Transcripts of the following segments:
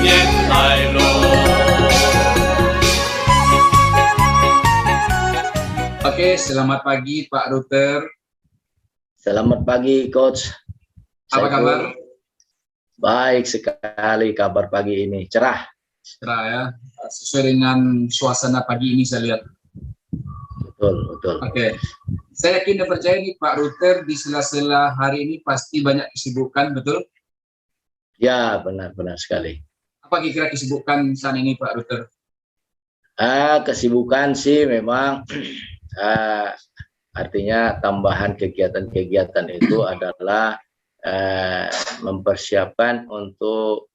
Yen Hai Lo. Oke, selamat pagi Pak Ruter. Selamat pagi Coach. Apa kabar? Baik sekali kabar pagi ini, cerah. Cerah ya, sesuai dengan suasana pagi ini saya lihat. Betul. Oke, saya yakin dan percaya nih Pak Ruter di sela-sela hari ini pasti banyak kesibukan, betul? Ya, benar sekali. Apa kira-kira kesibukan saat ini Pak Ruter? Kesibukan sih memang artinya tambahan kegiatan-kegiatan itu adalah mempersiapkan untuk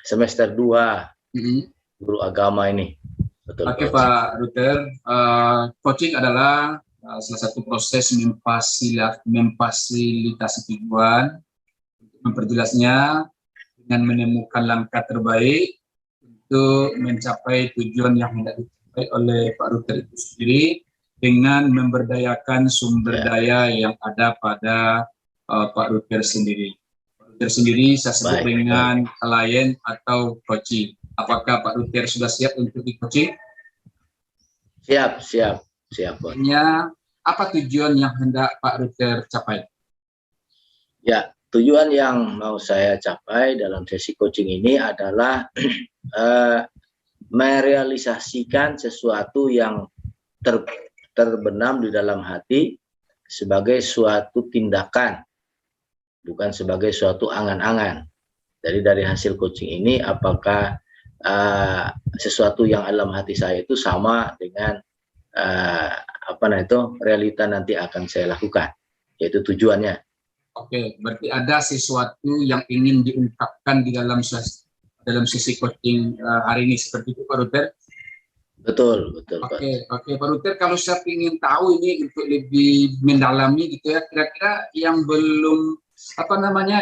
semester 2 guru agama ini. Betul. Oke Pak Ruter, coaching adalah salah satu proses memfasilitasi tujuan, memperjelasnya dengan menemukan langkah terbaik untuk mencapai tujuan yang hendak dicapai oleh Pak Ruter itu sendiri dengan memberdayakan sumber daya yang ada pada Pak Ruter sendiri. Pak Ruter sendiri saya sebut dengan klien atau coaching. Apakah Pak Ruter sudah siap untuk di-coaching? Siap. Apa tujuan yang hendak Pak Ruter capai? Ya, tujuan yang mau saya capai dalam sesi coaching ini adalah merealisasikan sesuatu yang terbenam di dalam hati sebagai suatu tindakan, bukan sebagai suatu angan-angan. Jadi dari hasil coaching ini, apakah sesuatu yang dalam hati saya itu sama dengan realita nanti akan saya lakukan, yaitu tujuannya. Oke, berarti ada sesuatu yang ingin diungkapkan di dalam sesi coaching hari ini, seperti itu Pak Ruter? Betul. Oke Pak Ruter, kalau saya ingin tahu ini untuk lebih mendalami gitu ya, kira-kira yang belum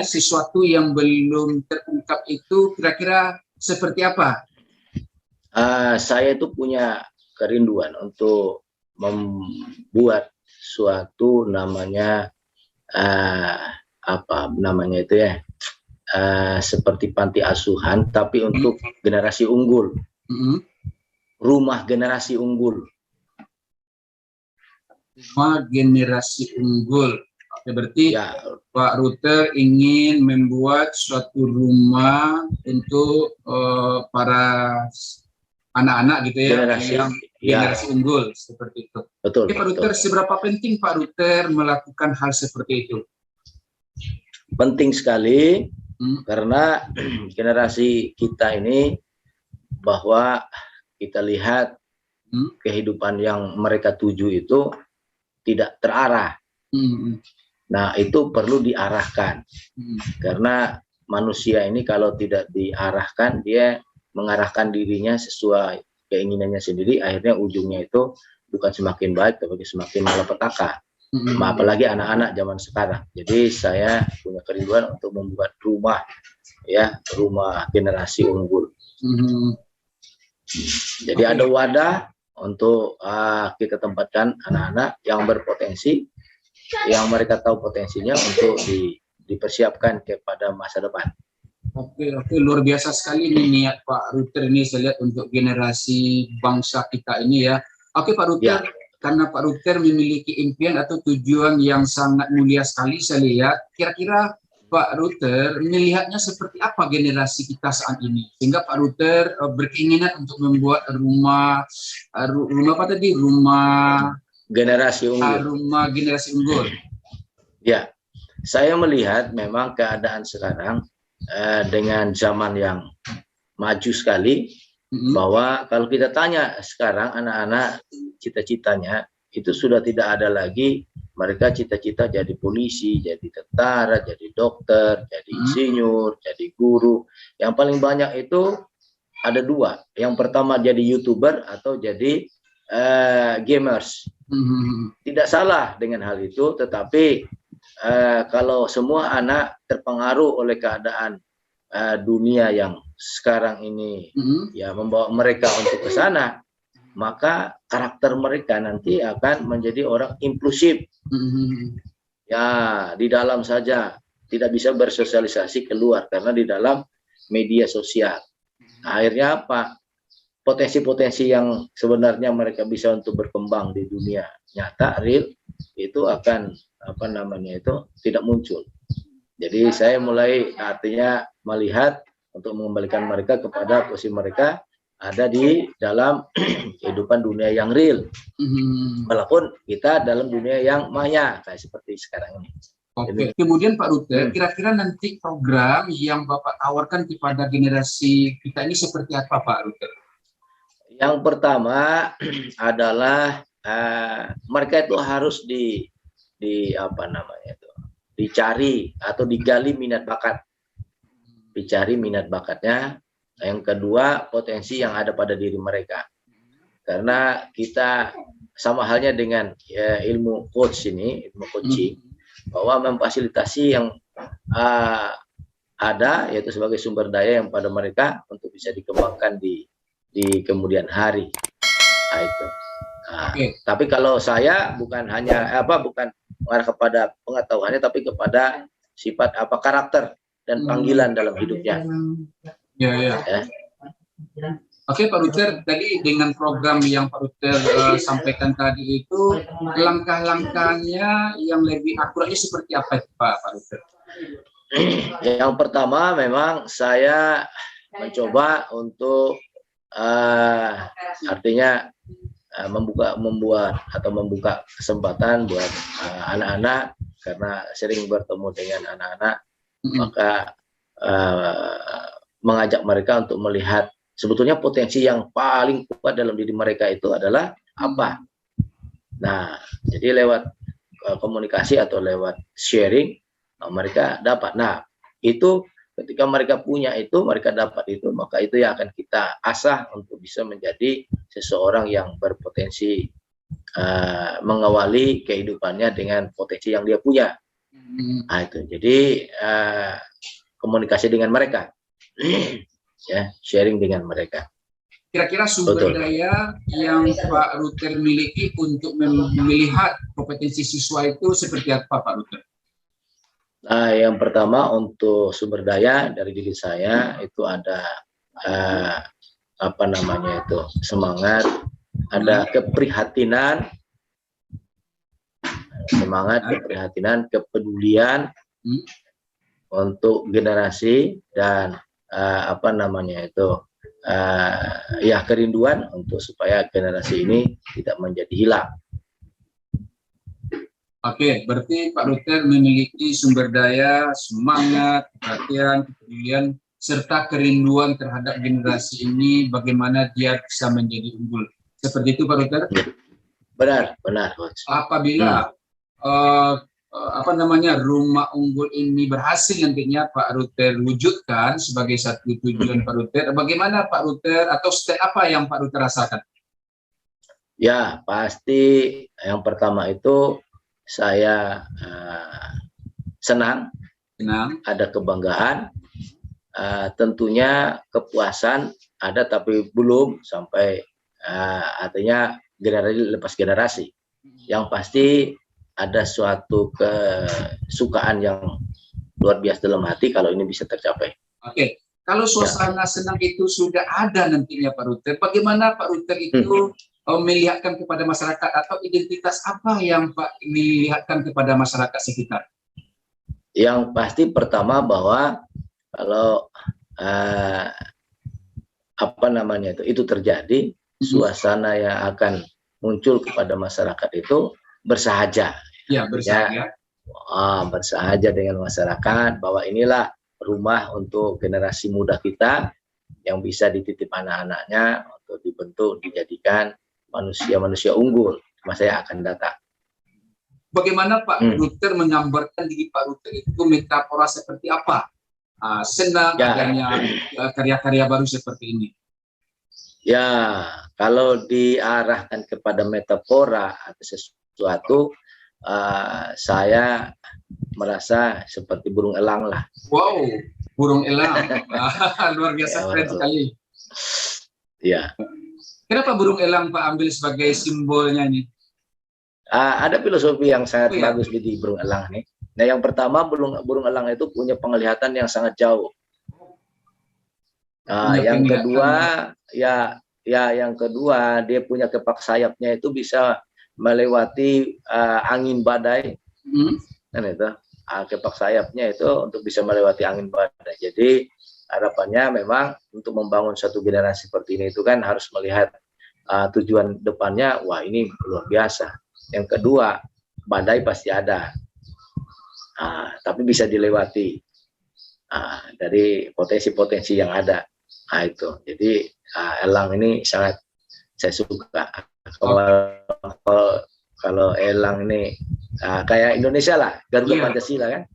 sesuatu yang belum terungkap itu kira-kira seperti apa? Saya itu punya kerinduan untuk membuat suatu seperti panti asuhan, tapi untuk generasi unggul. Rumah generasi unggul. Rumah generasi unggul. Oke, berarti Pak Ruter ingin membuat suatu rumah untuk para anak-anak gitu ya, generasi unggul seperti itu. Betul. Oke, Pak Ruter, seberapa penting Pak Ruter melakukan hal seperti itu? Penting sekali, karena generasi kita ini, bahwa kita lihat kehidupan yang mereka tuju itu tidak terarah. Nah, itu perlu diarahkan, karena manusia ini kalau tidak diarahkan, dia mengarahkan dirinya sesuai keinginannya sendiri, akhirnya ujungnya itu bukan semakin baik, tapi semakin malapetaka. Apalagi anak-anak zaman sekarang. Jadi saya punya kerinduan untuk membuat rumah generasi unggul. Jadi ada wadah untuk kita tempatkan anak-anak yang berpotensi, yang mereka tahu potensinya untuk dipersiapkan kepada masa depan. Oke, luar biasa sekali nih niat Pak Ruter ini, saya lihat untuk generasi bangsa kita ini ya. Oke Pak Ruter, karena Pak Ruter memiliki impian atau tujuan yang sangat mulia sekali, saya lihat. Kira-kira Pak Ruter melihatnya seperti apa generasi kita saat ini, sehingga Pak Ruter berkeinginan untuk membuat rumah generasi unggul. Rumah generasi unggul. Ya, saya melihat memang keadaan sekarang dengan zaman yang maju sekali, bahwa kalau kita tanya sekarang anak-anak cita-citanya itu sudah tidak ada lagi mereka cita-cita jadi polisi, jadi tentara, jadi dokter, jadi insinyur, jadi guru. Yang paling banyak itu ada dua. Yang pertama jadi YouTuber atau jadi gamers. Tidak salah dengan hal itu, tetapi kalau semua anak terpengaruh oleh keadaan dunia yang sekarang ini ya membawa mereka untuk ke sana, maka karakter mereka nanti akan menjadi orang impulsif. Ya, di dalam saja, tidak bisa bersosialisasi keluar, karena di dalam media sosial. Akhirnya apa? Potensi-potensi yang sebenarnya mereka bisa untuk berkembang di dunia nyata real itu akan apa namanya itu tidak muncul. Jadi saya mulai artinya melihat untuk mengembalikan mereka kepada posisi mereka ada di dalam kehidupan dunia yang real, walaupun kita dalam dunia yang maya kayak seperti sekarang ini. Oke. Kemudian Pak Rute, kira-kira nanti program yang Bapak tawarkan kepada generasi kita ini seperti apa, Pak Rute? Yang pertama adalah mereka itu harus di apa namanya itu dicari atau digali minat bakat, dicari minat bakatnya. Yang kedua, potensi yang ada pada diri mereka, karena kita sama halnya dengan ilmu coach ini, ilmu coaching, bahwa memfasilitasi yang ada yaitu sebagai sumber daya yang pada mereka untuk bisa dikembangkan di kemudian hari. Nah, itu. Nah, tapi kalau saya bukan hanya bukan mengarah kepada pengetahuannya, tapi kepada sifat karakter dan panggilan dalam hidupnya. Ya. Oke, Pak Rute, tadi dengan program yang Pak Rute sampaikan tadi itu langkah-langkahnya yang lebih akuratnya seperti apa, Pak Rute? Yang pertama memang saya mencoba untuk artinya membuka kesempatan buat anak-anak, karena sering bertemu dengan anak-anak, maka mengajak mereka untuk melihat sebetulnya potensi yang paling kuat dalam diri mereka itu adalah apa. Nah, jadi lewat komunikasi atau lewat sharing mereka dapat. Nah, itu ketika mereka punya itu, mereka dapat itu, maka itu yang akan kita asah untuk bisa menjadi seseorang yang berpotensi mengawali kehidupannya dengan potensi yang dia punya. Nah, itu. Jadi komunikasi dengan mereka, ya, sharing dengan mereka. Kira-kira sumber daya yang Pak Rute miliki untuk melihat kompetensi siswa itu seperti apa, Pak Rute? Nah, yang pertama untuk sumber daya dari diri saya itu ada apa namanya itu semangat, ada keprihatinan, semangat, keprihatinan, kepedulian untuk generasi, dan apa namanya itu ya kerinduan untuk supaya generasi ini tidak menjadi hilang. Oke, berarti Pak Rute memiliki sumber daya, semangat, perhatian, kepedulian, serta kerinduan terhadap generasi ini, bagaimana dia bisa menjadi unggul. Seperti itu, Pak Rute? Benar, benar, Coach. Apabila rumah unggul ini berhasil nantinya Pak Rute wujudkan sebagai satu tujuan Pak Rute, bagaimana Pak Rute atau step apa yang Pak Rute rasakan? Ya, pasti yang pertama itu saya senang, ada kebanggaan, tentunya kepuasan ada, tapi belum sampai artinya generasi lepas generasi. Yang pasti ada suatu kesukaan yang luar biasa dalam hati kalau ini bisa tercapai. Oke, kalau suasana senang itu sudah ada nantinya Pak Rute, bagaimana Pak Rute itu melihatkan kepada masyarakat, atau identitas apa yang Pak melihatkan kepada masyarakat sekitar? Yang pasti pertama bahwa kalau apa namanya itu terjadi, suasana yang akan muncul kepada masyarakat itu bersahaja. Ya, bersahaja. Bersahaja dengan masyarakat, bahwa inilah rumah untuk generasi muda kita yang bisa dititip anak-anaknya untuk dibentuk, dijadikan manusia-manusia unggul masa yang akan datang. Bagaimana Pak Rute menggambarkan diri Pak Rute itu metafora seperti apa? Senang adanya karya-karya baru seperti ini. Ya, kalau diarahkan kepada metafora atau sesuatu, saya merasa seperti burung elang lah. Wow, burung elang. Luar biasa, keren sekali. Ya. Kenapa burung elang Pak ambil sebagai simbolnya ini? Ada filosofi yang sangat bagus di burung elang nih. Nah, yang pertama, burung elang itu punya penglihatan yang sangat jauh. Yang kedua, yang kedua dia punya kepak sayapnya itu bisa melewati angin badai, kan itu. Kepak sayapnya itu untuk bisa melewati angin badai. Jadi harapannya memang untuk membangun satu generasi seperti ini itu kan harus melihat tujuan depannya. Wah, ini luar biasa. Yang kedua, badai pasti ada, tapi bisa dilewati dari potensi-potensi yang ada. Itu. Jadi elang ini sangat saya suka. Kalau elang ini kayak Indonesia lah, Garuda Pancasila kan.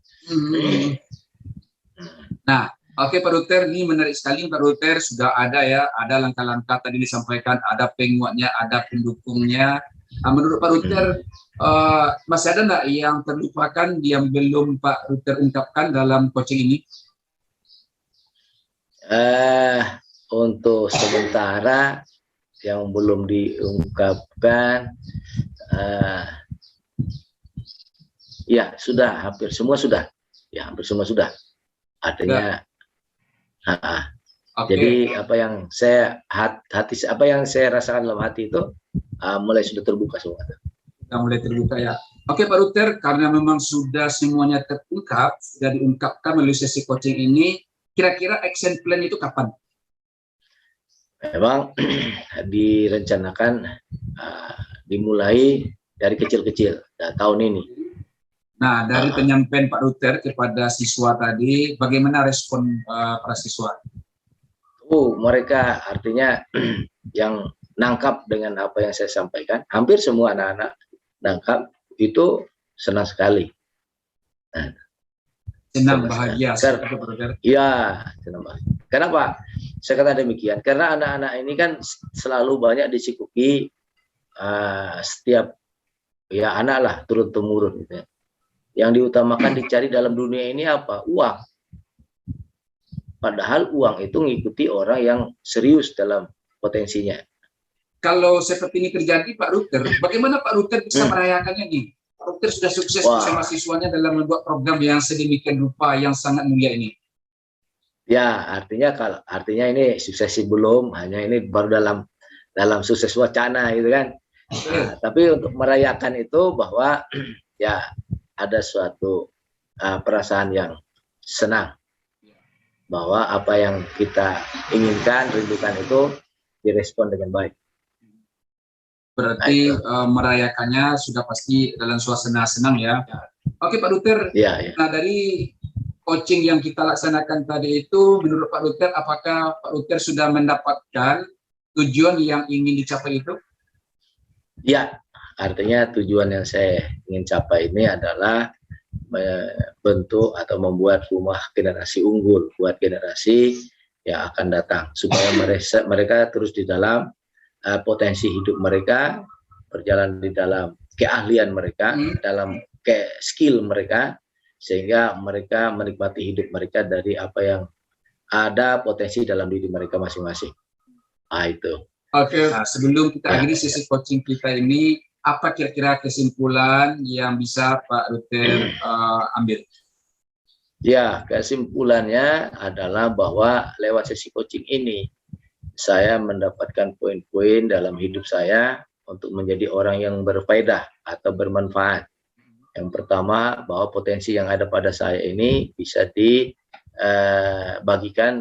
Nah, oke Pak Ruter, ini menarik sekali Pak Ruter, sudah ada ya, ada langkah-langkah tadi disampaikan, ada penguatnya, ada pendukungnya. Menurut Pak Ruter, masih ada nggak yang terlupakan yang belum Pak Ruter ungkapkan dalam coaching ini? Untuk sementara yang belum diungkapkan, ya sudah, hampir semua sudah, artinya. Jadi apa yang saya rasakan dalam hati itu mulai sudah terbuka semua. Mulai terbuka ya. Oke Pak Ruter, karena memang sudah semuanya terungkap, sudah diungkapkan melalui sesi coaching ini, kira-kira action plan itu kapan? Memang direncanakan dimulai dari kecil-kecil tahun ini. Nah, dari penyampaian Pak Ruter kepada siswa tadi, bagaimana respon para siswa? Mereka artinya yang nangkap dengan apa yang saya sampaikan, hampir semua anak-anak nangkap itu senang sekali. Senang, bahagia. Iya, senang bahagia. Kenapa saya kata demikian? Karena anak-anak ini kan selalu banyak disikupi setiap anak lah turun-temurun gitu ya. Yang diutamakan dicari dalam dunia ini apa? Uang. Padahal uang itu mengikuti orang yang serius dalam potensinya. Kalau seperti ini terjadi Pak Ruter, bagaimana Pak Ruter bisa merayakannya nih? Pak Ruter sudah sukses bersama siswanya dalam membuat program yang sedemikian rupa yang sangat mulia ini. Ya, artinya ini suksesi belum, hanya ini baru dalam sukses wacana gitu kan. Tapi untuk merayakan itu bahwa ya ada suatu perasaan yang senang bahwa apa yang kita inginkan, rindukan itu direspon dengan baik. Berarti merayakannya sudah pasti dalam suasana senang ya. Oke Pak Ruter, nah dari coaching yang kita laksanakan tadi itu, menurut Pak Ruter, apakah Pak Ruter sudah mendapatkan tujuan yang ingin dicapai itu? Ya, artinya tujuan yang saya ingin capai ini adalah membentuk atau membuat rumah generasi unggul buat generasi yang akan datang, supaya mereka terus di dalam potensi hidup mereka, berjalan di dalam keahlian mereka, dalam skill mereka, sehingga mereka menikmati hidup mereka dari apa yang ada potensi dalam diri mereka masing-masing. Itu. Oke, sebelum kita akhiri sesi coaching kita ini, apa kira-kira kesimpulan yang bisa Pak Ruter ambil? Ya, kesimpulannya adalah bahwa lewat sesi coaching ini, saya mendapatkan poin-poin dalam hidup saya untuk menjadi orang yang berfaedah atau bermanfaat. Yang pertama, bahwa potensi yang ada pada saya ini bisa dibagikan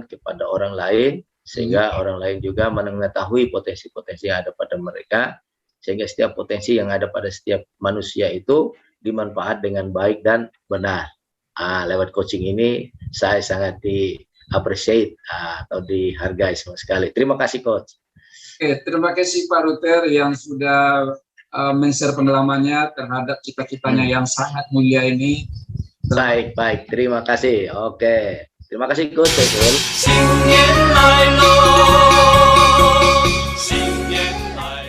kepada orang lain, sehingga orang lain juga mengetahui potensi-potensi yang ada pada mereka, sehingga setiap potensi yang ada pada setiap manusia itu dimanfaat dengan baik dan benar. Lewat coaching ini, saya sangat di-appreciate atau dihargai sama sekali. Terima kasih, Coach. Oke, terima kasih Pak Ruter yang sudah men-share pengalamannya terhadap cita-citanya yang sangat mulia ini. Baik, terima kasih. Oke, terima kasih Coach.